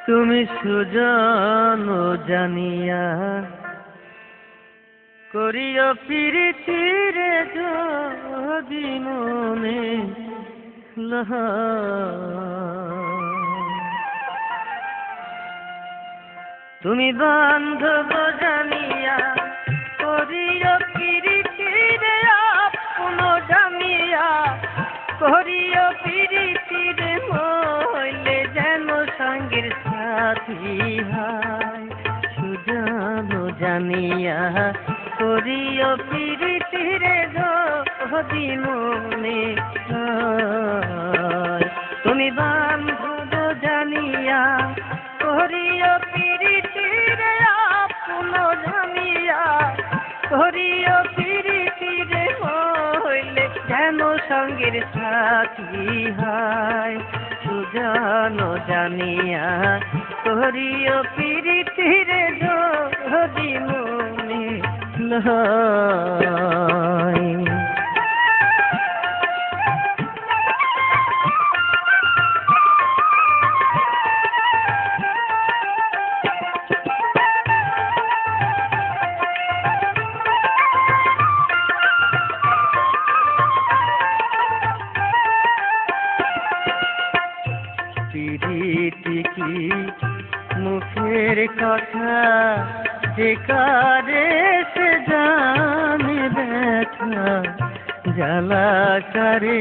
তুমি সুজন জানিয়া করিও প্রীতিরে যদি মনে লহা তুমি বান্ধব জানিয়া করিও প্রীতিরে আপন জানিয়া করিও প্রীতিরে মইলে যেন সঙ্গের সাথী হয় সুজন জানিয়া করিও প্রীতিরে যদি মনে হয় তুমি বান্ধব জানিয়া করিও প্রীতিরে আপন জানিয়া করিও প্রীতিরে হইলে যেন সঙ্গের সাথী হয় সুজন জানিয়া করিও প্রীতিরে যদি মনে লয় প্রীতি কি মুখের কথা যে কারে সে জানে ব্যথা জ্বালা কারে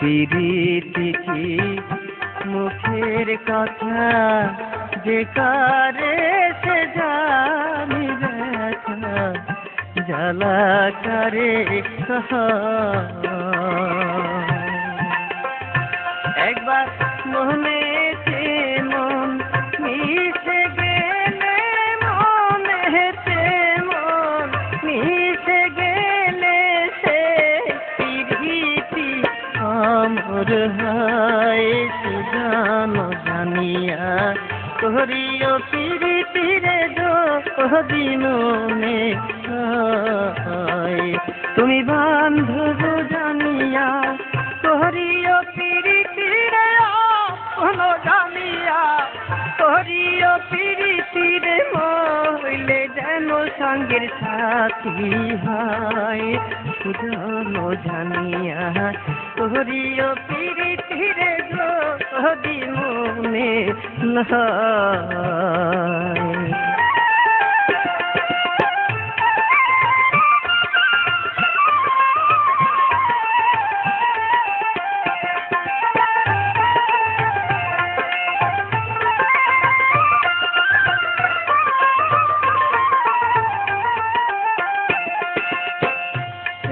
প্রীতি কি মুখের কথা যে কারে সে জানে ব্যথা জ্বালা কারে একবার মনেতে মন মিশে গেলে মনেতে মন মিশে গেলে সে প্রীতি অমর হয় সুজন জানিয়া করিও প্রীতিরে যদি মনে হয় তুমি বান্ধব জানিয়া করিও প্রীতিরে আপন জানিয়া করিও প্রীতিরে মইলে যেন সঙ্গের সাথী হয় সুজন জানিয়া করিও প্রীতিরে যদি মনে লয়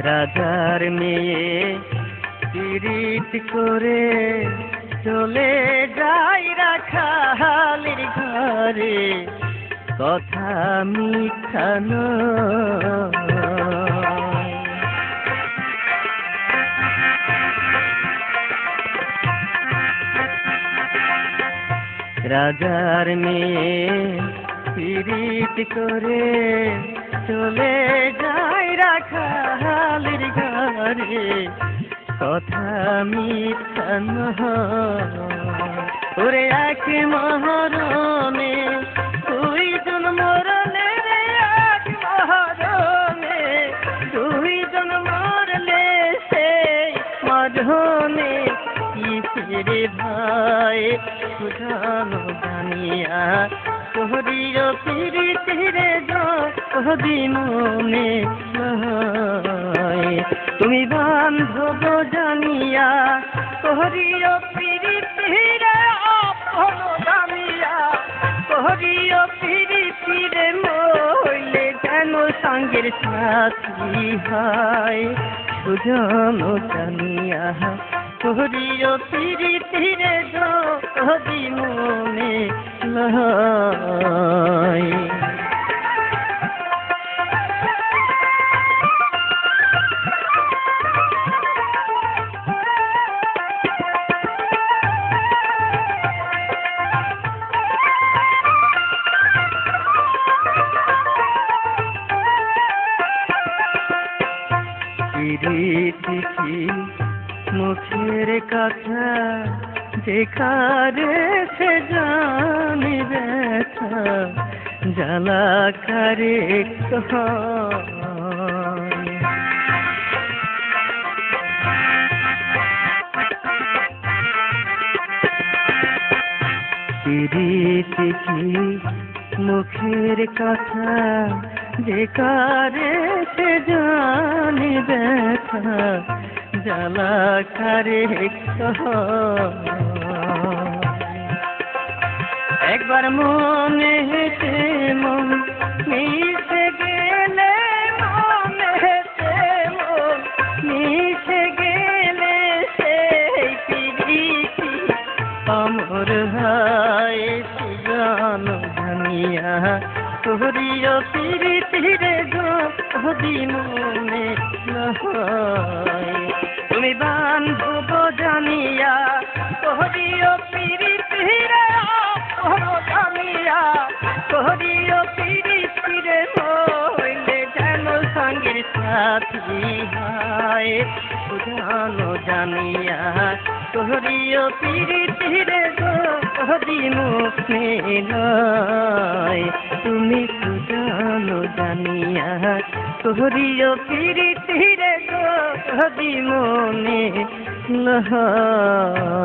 রাজার মেয়ে পীড়িত করে চলে যাই রাখালের ঘরে কথা মিথ্যা নয় রাজার মেয়ে পীড়িত করে চলে যাই রাখালের ঘরে কথা মিথ্যা নয় ওরে এক মহরণে দুইজন মরলে রে এক মহরণে দুইজন মরলে সেই মরণে কিসের ভাই সুজন জানিয়া করিও প্রীতিরে যদি মনে লয় তুমি বান্ধব জানিয়া করিও প্রীতিরে আপন জানিয়া করিও প্রীতিরে মইলে যেন সঙ্গের সাথী হয় সুজন জানিয়া করিও প্রীতিরে যদি মনে লয় চিঠি মুখের কথা যেখানে সে জানি ব্যথা জ্বালা করে চিঠি মুখের কথা যেখানে সে জানি ব্যথা জ্বালা করে একবার মনে হেঁটে মন মিশে গেলে মনে হেঁটে মন মিশে গেলে সেই প্রীতি অমর হয় জানো জানিয়া তোরিও প্রীতিরে যদি মনে হয় তুমি বান্ধব জানিয়া তোরিও প্রীতিরে জানিয়া তোরিও প্রীতিরে হইলে যেন সঙ্গের সাথী হয় জানো জানিয়া তোরিও প্রীতিরে যদি মুখে নয় তুমি জানো জানিয়া তোরিও প্রীতিরে যদি মনে নয়